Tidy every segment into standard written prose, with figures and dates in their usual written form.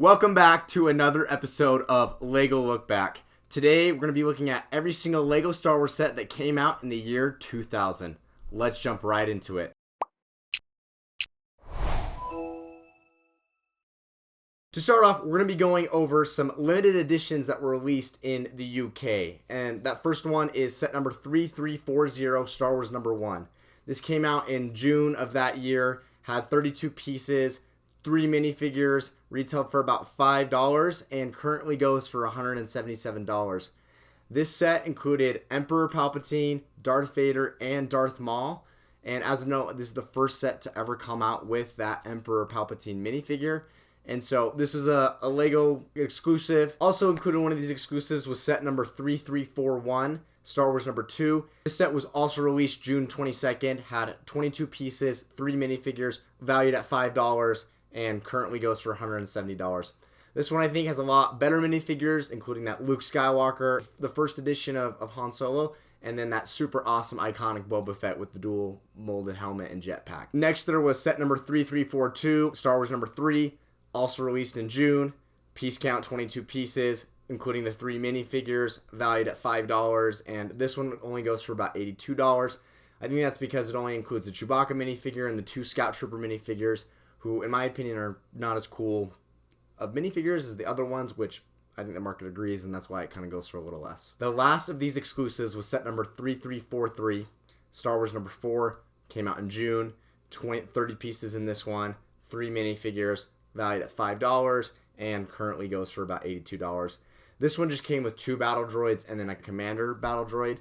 Welcome back to another episode of LEGO Look Back. Today we're going to be looking at every single LEGO Star Wars set that came out in the year 2000. Let's jump right into it. To start off, we're going to be going over some limited editions that were released in the UK. And that first one is set number 3340, Star Wars number 1. This came out in June of that year, had 32 pieces, 3 minifigures, retailed for about $5 and currently goes for $177. This set included Emperor Palpatine, Darth Vader, and Darth Maul. And as of note, this is the first set to ever come out with that Emperor Palpatine minifigure. And so this was a LEGO exclusive. Also included in one of these exclusives was set number 3341, Star Wars number 2. This set was also released June 22nd, had 22 pieces, 3 minifigures, valued at $5, and currently goes for $170. This one I think has a lot better minifigures, including that Luke Skywalker, the first edition of Han Solo, and then that super awesome iconic Boba Fett with the dual molded helmet and jetpack. Next there was set number 3342, Star Wars number 3, also released in June. Piece count 22 pieces, including the 3 minifigures, valued at $5, and this one only goes for about $82. I think that's because it only includes the Chewbacca minifigure and the 2 Scout Trooper minifigures, who, in my opinion, are not as cool of minifigures as the other ones, which I think the market agrees, and that's why it kind of goes for a little less. The last of these exclusives was set number 3343, Star Wars number 4, came out in June, 30 pieces in this one, 3 minifigures, valued at $5, and currently goes for about $82. This one just came with 2 battle droids and then a commander battle droid.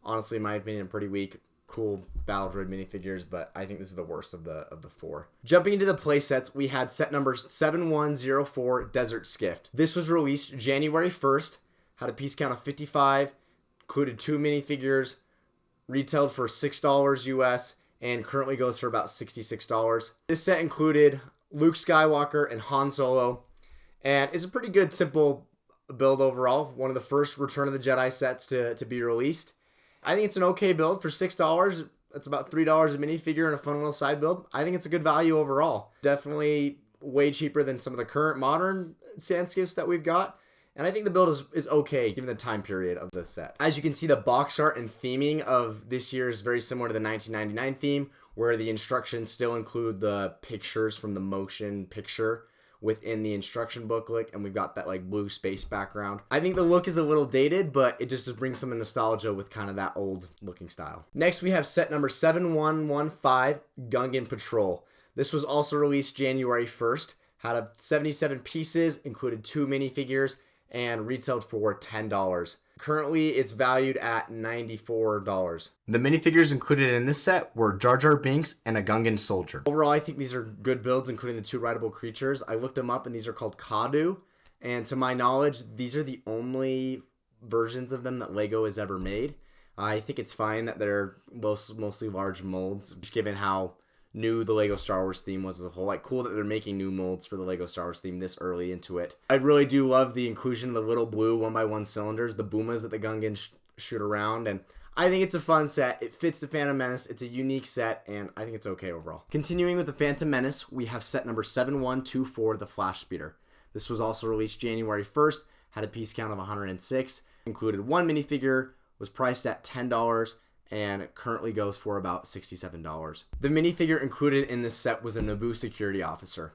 Honestly, in my opinion, pretty weak. Cool battle droid minifigures, but I think this is the worst of the 4. Jumping into the play sets, we had set number 7104, Desert Skiff. This was released January 1st, had a piece count of 55, included 2 minifigures, retailed for $6 US, and currently goes for about $66. This set included Luke Skywalker and Han Solo, and is a pretty good, simple build overall. One of the first Return of the Jedi sets to be released. I think it's an okay build for $6. That's about $3 a minifigure and a fun little side build. I think it's a good value overall. Definitely way cheaper than some of the current modern sand skiffs that we've got. And I think the build is okay given the time period of the set. As you can see, the box art and theming of this year is very similar to the 1999 theme, where the instructions still include the pictures from the motion picture within the instruction booklet, and we've got that like blue space background. I think the look is a little dated, but it just brings some nostalgia with kind of that old looking style. Next we have set number 7115, Gungan Patrol. This was also released January 1st, had 77 pieces, included 2 minifigures, and retailed for $10. Currently, it's valued at $94. The minifigures included in this set were Jar Jar Binks and a Gungan soldier. Overall, I think these are good builds, including the 2 rideable creatures. I looked them up, and these are called Kadu. And to my knowledge, these are the only versions of them that LEGO has ever made. I think it's fine that they're mostly large molds, just given how new the LEGO Star Wars theme was as a whole. Like, cool that they're making new molds for the LEGO Star Wars theme this early into it. I really do love the inclusion of the little blue 1x1 cylinders, the boomas that the Gungans shoot around, and I think it's a fun set. It fits the Phantom Menace. It's a unique set, and I think it's okay overall. Continuing with the Phantom Menace, we have set number 7124, the Flash Speeder. This was also released January 1st, had a piece count of 106, included 1 minifigure, was priced at $10, and currently goes for about $67. The minifigure included in this set was a Naboo security officer.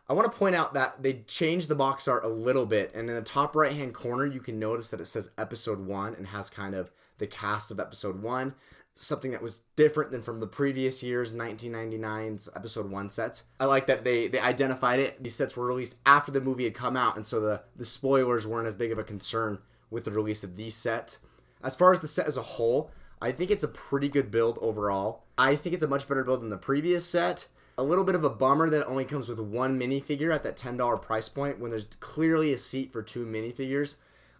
I want to point out that they changed the box art a little bit, and in the top right hand corner you can notice that it says Episode 1 and has kind of the cast of Episode 1, something that was different than from the previous year's 1999's Episode 1 sets. I like that they identified it. These sets were released after the movie had come out, and so the spoilers weren't as big of a concern with the release of these sets. As far as the set as a whole, I think it's a pretty good build overall. I think it's a much better build than the previous set. A little bit of a bummer that it only comes with 1 minifigure at that $10 price point when there's clearly a seat for 2 minifigures.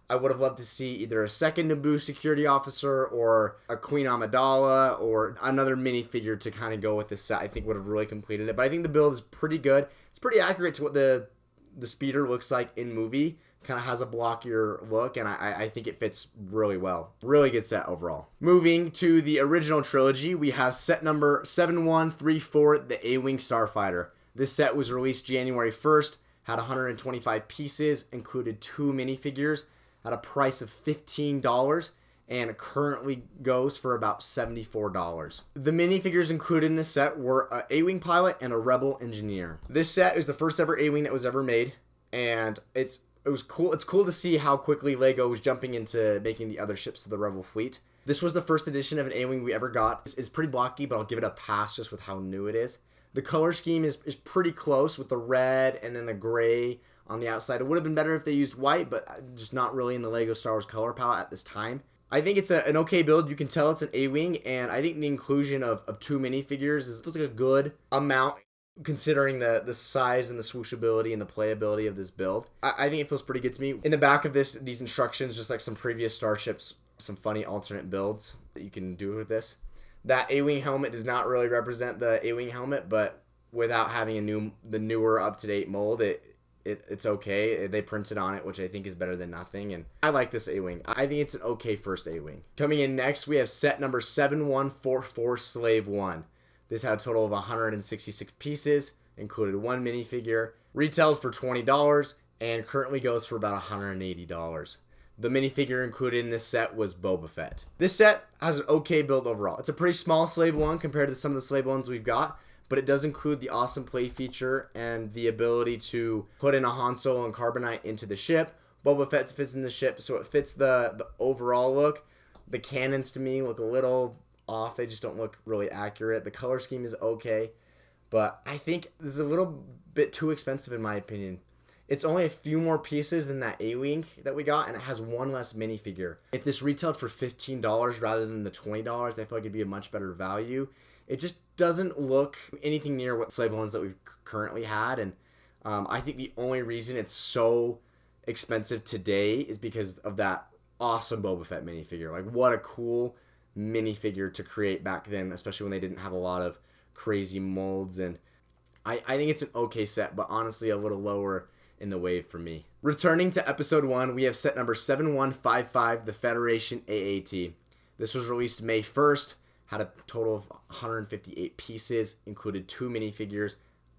I would have loved to see either a second Naboo security officer or a Queen Amidala or another minifigure to kind of go with this set. I think would have really completed it. But I think the build is pretty good. It's pretty accurate to what the speeder looks like in movie. Kind of has a blockier look, and I think it fits really well. Really good set overall. Moving to the original trilogy, we have set number 7134, the A-wing Starfighter. This set was released January 1st, had 125 pieces, included 2 minifigures at a price of $15, and currently goes for about $74. The minifigures included in this set were a A-wing pilot and a rebel engineer. This set is the first ever A-wing that was ever made, and it was cool. It's cool to see how quickly LEGO was jumping into making the other ships of the rebel fleet. This was the first edition of an A-wing we ever got. It's pretty blocky, but I'll give it a pass just with how new it is. The color scheme is pretty close with the red and then the gray on the outside. It would have been better if they used white, but just not really in the LEGO Star Wars color palette at this time. I think it's an okay build. You can tell it's an A-wing, and I think the inclusion of 2 minifigures feels like a good amount considering the size and the swooshability and the playability of this build. I think it feels pretty good to me. In the back of these instructions, just like some previous starships, some funny alternate builds that you can do with this. That A-wing helmet does not really represent the A-wing helmet, but without having the newer up-to-date mold, it's okay. They printed on it, which I think is better than nothing, and I like this A-wing. I think it's an okay first A-wing. Coming in next, we have set number 7144 Slave 1. This had a total of 166 pieces, included 1 minifigure, retailed for $20, and currently goes for about $180. The minifigure included in this set was Boba Fett. This set has an okay build overall. It's a pretty small Slave 1 compared to some of the Slave 1s we've got, but it does include the awesome play feature and the ability to put in a Han Solo and Carbonite into the ship. Boba Fett fits in the ship, so it fits the overall look. The cannons to me look a little off. They just don't look really accurate. The color scheme is okay, but I think this is a little bit too expensive in my opinion. It's only a few more pieces than that A-wing that we got, and it has 1 less minifigure. If this retailed for $15 rather than the $20, I feel like it'd be a much better value. It just doesn't look anything near what Slave 1s that we've currently had, and I think the only reason it's so expensive today is because of that awesome Boba Fett minifigure. Like, what a cool minifigure to create back then, especially when they didn't have a lot of crazy molds, and I think it's an okay set, but honestly a little lower in the wave for me. Returning to episode 1, we have set number 7155, the Federation AAT. This was released May 1st, had a total of 158 pieces, included 2 minifigures,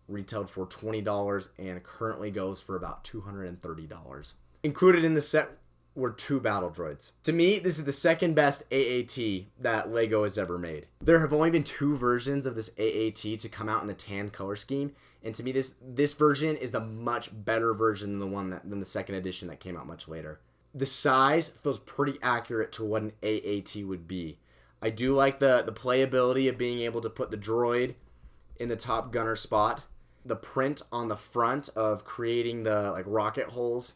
retailed for $20, and currently goes for about $230. Included in the set were 2 battle droids. To me, this is the second best AAT that LEGO has ever made. There have only been 2 versions of this AAT to come out in the tan color scheme, and to me, this version is the much better version than the second edition that came out much later. The size feels pretty accurate to what an AAT would be. I do like the playability of being able to put the droid in the top gunner spot. The print on the front of creating the rocket holes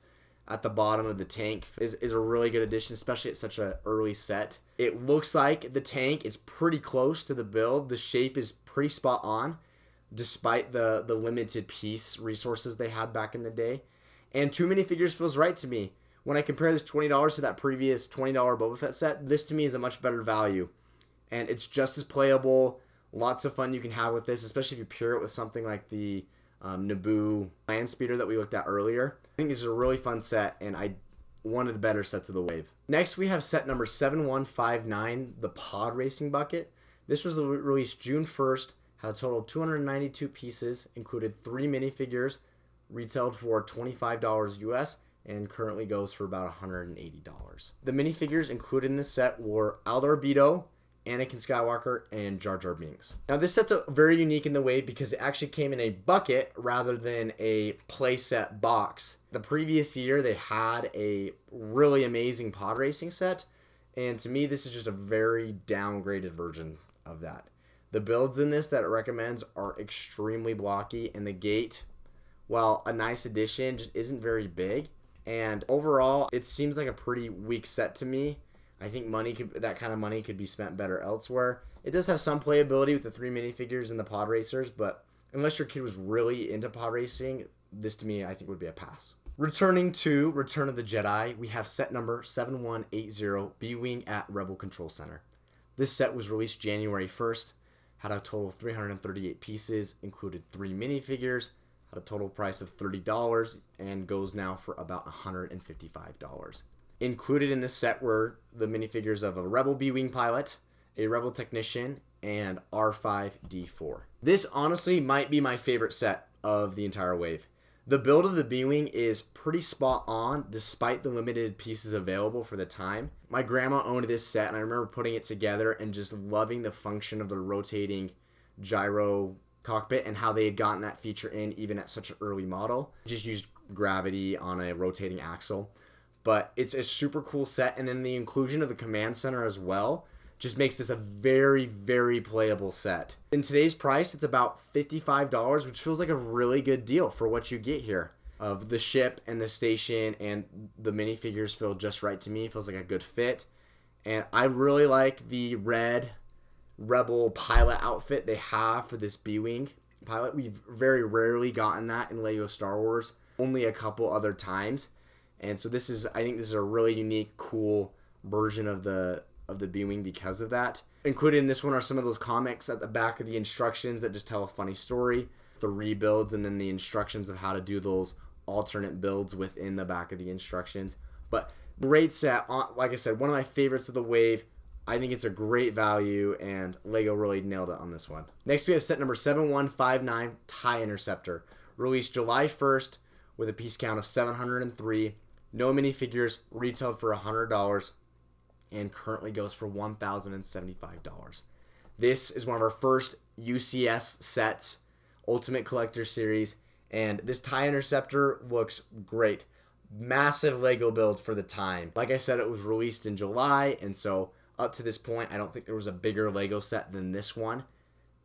at the bottom of the tank is a really good addition, especially at such an early set. It looks like the tank is pretty close to the build. The shape is pretty spot on, despite the limited piece resources they had back in the day. And 2 minifigures feels right to me. When I compare this $20 to that previous $20 Boba Fett set, this to me is a much better value. And it's just as playable. Lots of fun you can have with this, especially if you pair it with something like the Naboo land speeder that we looked at earlier. I think this is a really fun set, and one of the better sets of the wave. Next, we have set number 7159, the Pod Racing Bucket. This was released June 1st, had a total of 292 pieces, included 3 minifigures, retailed for $25 US, and currently goes for about $180. The minifigures included in this set were Aldar Beto, Anakin Skywalker, and Jar Jar Binks. Now this set's very unique in the way because it actually came in a bucket rather than a playset box. The previous year they had a really amazing pod racing set, and to me this is just a very downgraded version of that. The builds in this that it recommends are extremely blocky, and the gate, while a nice addition, just isn't very big. And overall, it seems like a pretty weak set to me. I think that kind of money could be spent better elsewhere. It does have some playability with the 3 minifigures and the pod racers, but unless your kid was really into pod racing, this to me I think would be a pass. Returning to Return of the Jedi, we have set number 7180, B-wing at Rebel Control Center. This set was released January 1st, had a total of 338 pieces, included 3 minifigures, had a total price of $30, and goes now for about $155. Included in this set were the minifigures of a Rebel B-wing pilot, a Rebel technician, and R5-D4. This honestly might be my favorite set of the entire wave. The build of the B-wing is pretty spot on despite the limited pieces available for the time. My grandma owned this set and I remember putting it together and just loving the function of the rotating gyro cockpit and how they had gotten that feature in even at such an early model. Just used gravity on a rotating axle. But it's a super cool set, and then the inclusion of the command center as well just makes this a very, very playable set. In today's price, it's about $55, which feels like a really good deal for what you get here. Of the ship and the station and the minifigures feel just right to me. It feels like a good fit. And I really like the red Rebel pilot outfit they have for this B-wing pilot. We've very rarely gotten that in LEGO Star Wars, only a couple other times. And so I think this is a really unique, cool version of the B-wing because of that. Included in this one are some of those comics at the back of the instructions that just tell a funny story, the rebuilds, and then the instructions of how to do those alternate builds within the back of the instructions. But great set. Like I said, one of my favorites of the wave. I think it's a great value, and LEGO really nailed it on this one. Next, we have set number 7159, TIE Interceptor. Released July 1st with a piece count of 703. No minifigures, retailed for $100, and currently goes for $1,075. This is one of our first UCS sets, Ultimate Collector Series, and this TIE Interceptor looks great. Massive LEGO build for the time. Like I said, it was released in July, and so up to this point, I don't think there was a bigger LEGO set than this one.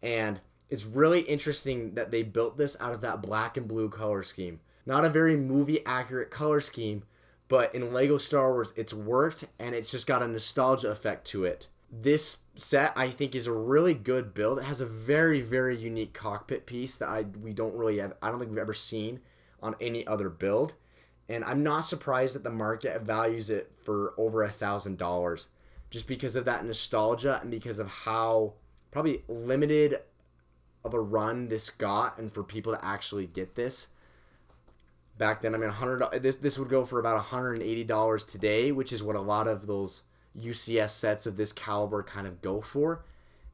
And it's really interesting that they built this out of that black and blue color scheme. Not a very movie-accurate color scheme, but in LEGO Star Wars, it's worked, and it's just got a nostalgia effect to it. This set, I think, is a really good build. It has a very, very unique cockpit piece that I don't think we've ever seen on any other build. And I'm not surprised that the market values it for over $1,000, just because of that nostalgia and because of how probably limited of a run this got, and for people to actually get this. Back then, I mean, this would go for about $180 today, which is what a lot of those UCS sets of this caliber kind of go for.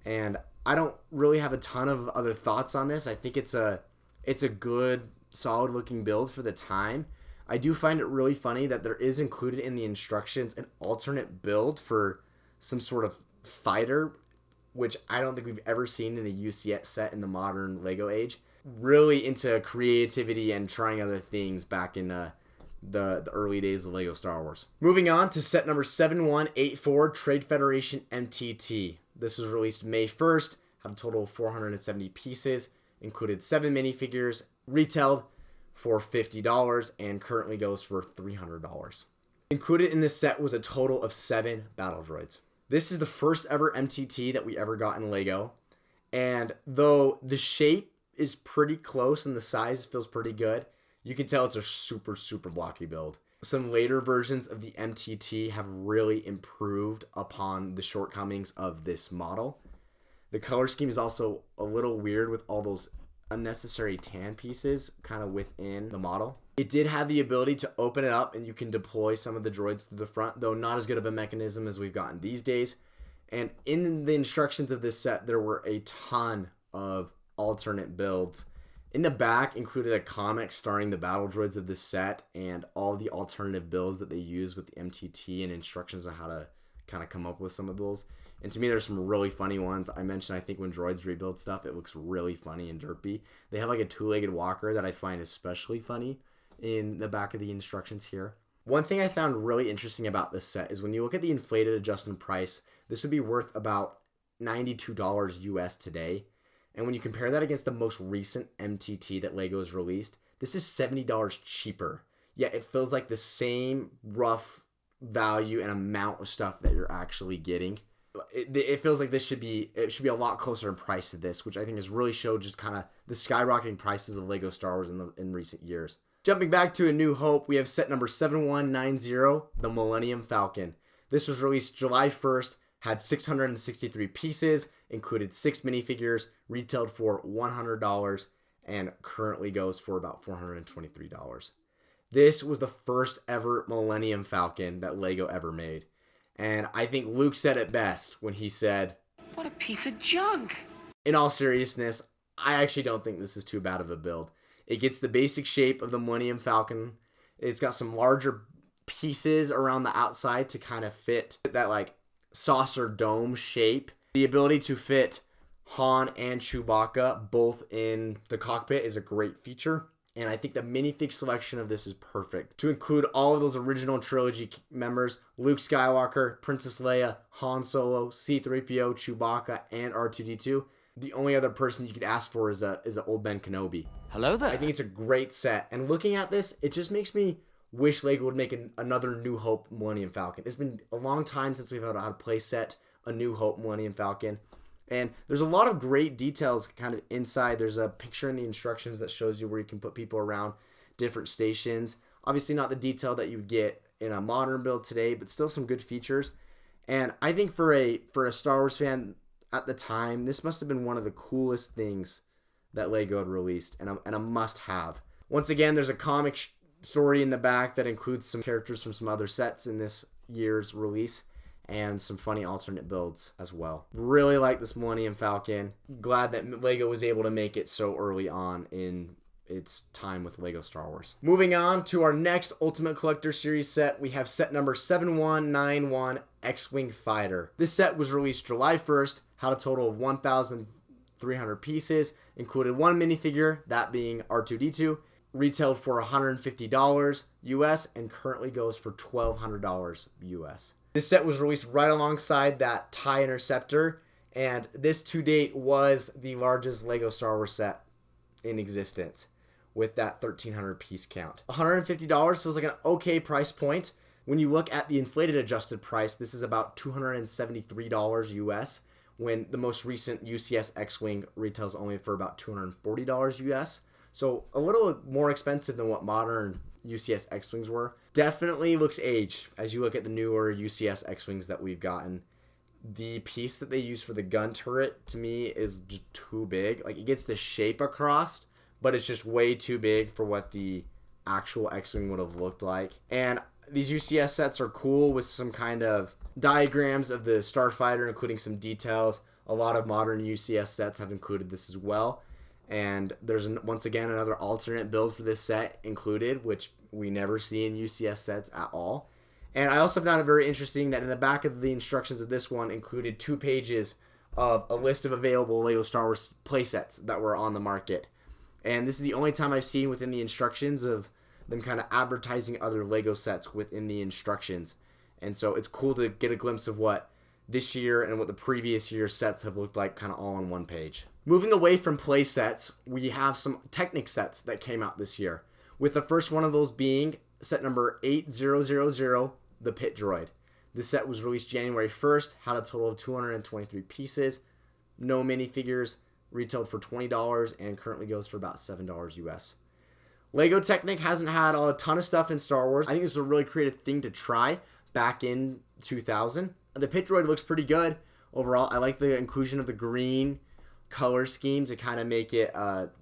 And I don't really have a ton of other thoughts on this. I think it's a good, solid looking build for the time. I do find it really funny that there is included in the instructions an alternate build for some sort of fighter, which I don't think we've ever seen in a UCS set in the modern LEGO age. Really into creativity and trying other things back in the early days of LEGO Star Wars. Moving on to set number 7184, Trade Federation MTT. This was released May 1st, had a total of 470 pieces, included 7 minifigures, retailed for $50, and currently goes for $300. Included in this set was a total of 7 battle droids. This is the first ever MTT that we ever got in LEGO, and though the shape is pretty close and the size feels pretty good, you can tell it's a super, super blocky build. Some later versions of the MTT have really improved upon the shortcomings of this model. The color scheme is also a little weird with all those unnecessary tan pieces kind of within the model. It did have the ability to open it up and you can deploy some of the droids to the front, though not as good of a mechanism as we've gotten these days. And in the instructions of this set, there were a ton of alternate builds. In the back included a comic starring the battle droids of this set and all the alternative builds that they use with the MTT and instructions on how to kind of come up with some of those. And to me, there's some really funny ones. I mentioned, I think when droids rebuild stuff, it looks really funny and derpy. They have like a two-legged walker that I find especially funny in the back of the instructions here. One thing I found really interesting about this set is when you look at the inflated adjustment price, this would be worth about $92 US today. And when you compare that against the most recent MTT that LEGO has released, this is $70 cheaper. Yet it feels like the same rough value and amount of stuff that you're actually getting. It feels like it should be a lot closer in price to this, which I think has really showed just kind of the skyrocketing prices of LEGO Star Wars in recent years. Jumping back to A New Hope, we have set number 7190, the Millennium Falcon. This was released July 1st, had 663 pieces, included 6 minifigures, retailed for $100, and currently goes for about $423. This was the first ever Millennium Falcon that LEGO ever made. And I think Luke said it best when he said, "What a piece of junk." In all seriousness, I actually don't think this is too bad of a build. It gets the basic shape of the Millennium Falcon. It's got some larger pieces around the outside to kind of fit that like saucer dome shape. The ability to fit Han and Chewbacca both in the cockpit is a great feature. And I think the minifig selection of this is perfect. To include all of those original trilogy members, Luke Skywalker, Princess Leia, Han Solo, C-3PO, Chewbacca, and R2-D2. The only other person you could ask for is a old Ben Kenobi. Hello there. I think it's a great set. And looking at this, it just makes me wish LEGO would make another New Hope Millennium Falcon. It's been a long time since we've had a play set a New Hope Millennium Falcon. And there's a lot of great details kind of inside. There's a picture in the instructions that shows you where you can put people around different stations. Obviously not the detail that you would get in a modern build today, but still some good features. And I think for a Star Wars fan at the time, this must have been one of the coolest things that LEGO had released, and a must-have. Once again, there's a comic story in the back that includes some characters from some other sets in this year's release, and some funny alternate builds as well. Really like this Millennium Falcon. Glad that LEGO was able to make it so early on in its time with LEGO Star Wars. Moving on to our next Ultimate Collector Series set, we have set number 7191 X-Wing Fighter. This set was released July 1st, had a total of 1,300 pieces, included one minifigure, that being R2-D2, retailed for $150 US, and currently goes for $1,200 US. This set was released right alongside that TIE Interceptor, and this to date was the largest LEGO Star Wars set in existence with that 1,300 piece count. $150 feels like an okay price point. When you look at the inflated adjusted price, this is about $273 US, when the most recent UCS X-Wing retails only for about $240 US. So a little more expensive than what modern UCS X-Wings were. Definitely looks aged as you look at the newer UCS X-Wings that we've gotten. The piece that they use for the gun turret, to me, is just too big. Like, it gets the shape across, but it's just way too big for what the actual X-Wing would have looked like. And these UCS sets are cool with some kind of diagrams of the Starfighter, including some details. A lot of modern UCS sets have included this as well. And there's, once again, another alternate build for this set included, which we never see in UCS sets at all. And I also found it very interesting that in the back of the instructions of this one included 2 pages of a list of available LEGO Star Wars playsets that were on the market. And this is the only time I've seen within the instructions of them kind of advertising other LEGO sets within the instructions. And so it's cool to get a glimpse of what this year and what the previous year's sets have looked like kind of all on one page. Moving away from play sets, we have some Technic sets that came out this year, with the first one of those being set number 8000, the Pit Droid. This set was released January 1st, had a total of 223 pieces, no minifigures, retailed for $20, and currently goes for about $7 US. LEGO Technic hasn't had a ton of stuff in Star Wars. I think this is a really creative thing to try back in 2000. The Pit Droid looks pretty good overall. I like the inclusion of the green color scheme to kind of make it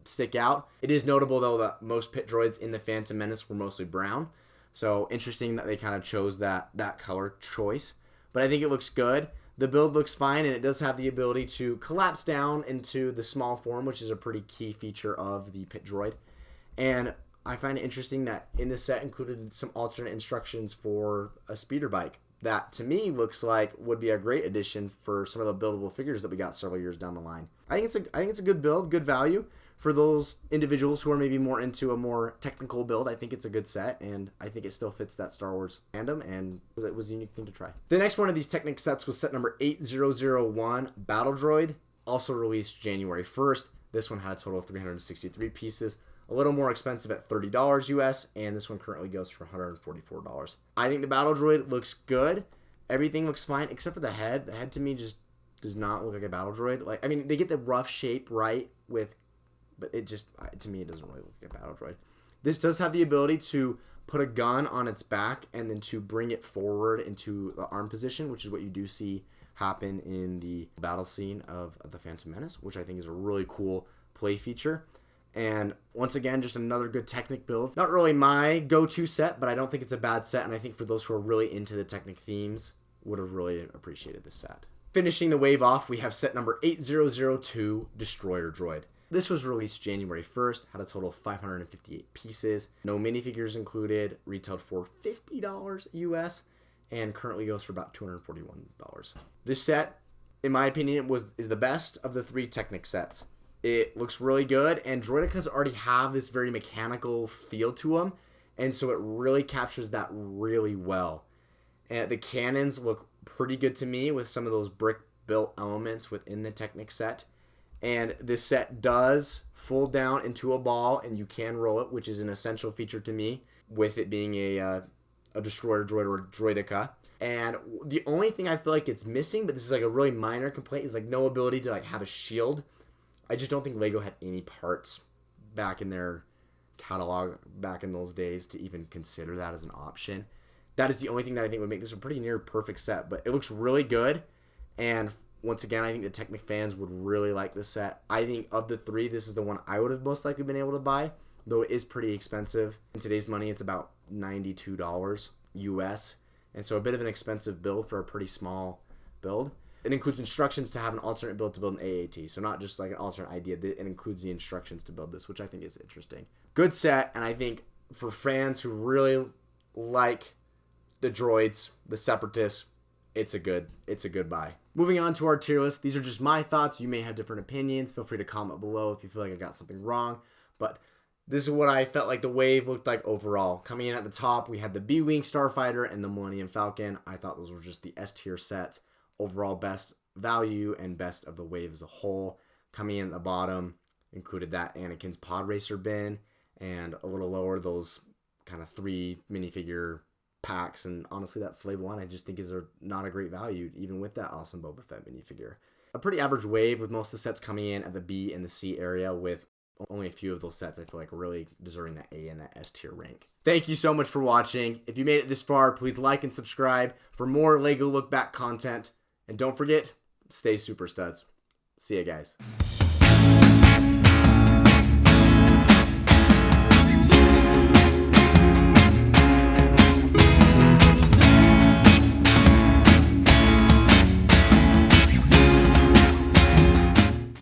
stick out. It is notable, though, that most Pit Droids in the Phantom Menace were mostly brown. So interesting that they kind of chose that color choice. But I think it looks good. The build looks fine, and it does have the ability to collapse down into the small form, which is a pretty key feature of the Pit Droid. And I find it interesting that in this set included some alternate instructions for a speeder bike. That, to me, looks like would be a great addition for some of the buildable figures that we got several years down the line. I think it's a good build, good value for those individuals who are maybe more into a more technical build. I think it's a good set, and I think it still fits that Star Wars fandom, and it was a unique thing to try. The next one of these Technic sets was set number 8001 Battle Droid, also released January 1st. This one had a total of 363 pieces. A little more expensive at $30 US, and this one currently goes for $144. I think the Battle Droid looks good. Everything looks fine except for the head. The head to me just does not look like a Battle Droid. Like, I mean, they get the rough shape right but it just, to me, it doesn't really look like a Battle Droid. This does have the ability to put a gun on its back and then to bring it forward into the arm position, which is what you do see happen in the battle scene of the Phantom Menace, which I think is a really cool play feature. And once again, just another good Technic build. Not really my go-to set, but I don't think it's a bad set. And I think for those who are really into the Technic themes, would have really appreciated this set. Finishing the wave off, we have set number 8002, Destroyer Droid. This was released January 1st, had a total of 558 pieces, no minifigures included, retailed for $50 US, and currently goes for about $241. This set, in my opinion, is the best of the 3 Technic sets. It looks really good, and Droidicas already have this very mechanical feel to them, and so it really captures that really well. And the cannons look pretty good to me with some of those brick-built elements within the Technic set. And this set does fold down into a ball, and you can roll it, which is an essential feature to me, with it being a destroyer droid or droidica. And the only thing I feel like it's missing, but this is like a really minor complaint, is like no ability to like have a shield. I just don't think LEGO had any parts back in their catalog back in those days to even consider that as an option. That is the only thing that I think would make this a pretty near perfect set, but it looks really good. And once again, I think the Technic fans would really like this set. I think of the 3, this is the one I would have most likely been able to buy, though it is pretty expensive. In today's money, it's about $92 US, and so a bit of an expensive build for a pretty small build. It includes instructions to have an alternate build to build an AAT, so not just like an alternate idea. It includes the instructions to build this, which I think is interesting. Good set, and I think for fans who really like the droids, the Separatists, it's a good buy. Moving on to our tier list. These are just my thoughts. You may have different opinions. Feel free to comment below if you feel like I got something wrong. But this is what I felt like the wave looked like overall. Coming in at the top, we had the B-wing Starfighter and the Millennium Falcon. I thought those were just the S tier sets. Overall best value and best of the wave as a whole. Coming in at the bottom, included that Anakin's Pod Racer bin, and a little lower, those kind of 3 minifigure packs. And honestly, that Slave One I just think is not a great value, even with that awesome Boba Fett minifigure. A pretty average wave, with most of the sets coming in at the B and the C area, with only a few of those sets I feel like really deserving that A and that S tier rank. Thank you so much for watching. If you made it this far, please like and subscribe for more LEGO Look Back content. And don't forget, stay super studs. See ya, guys.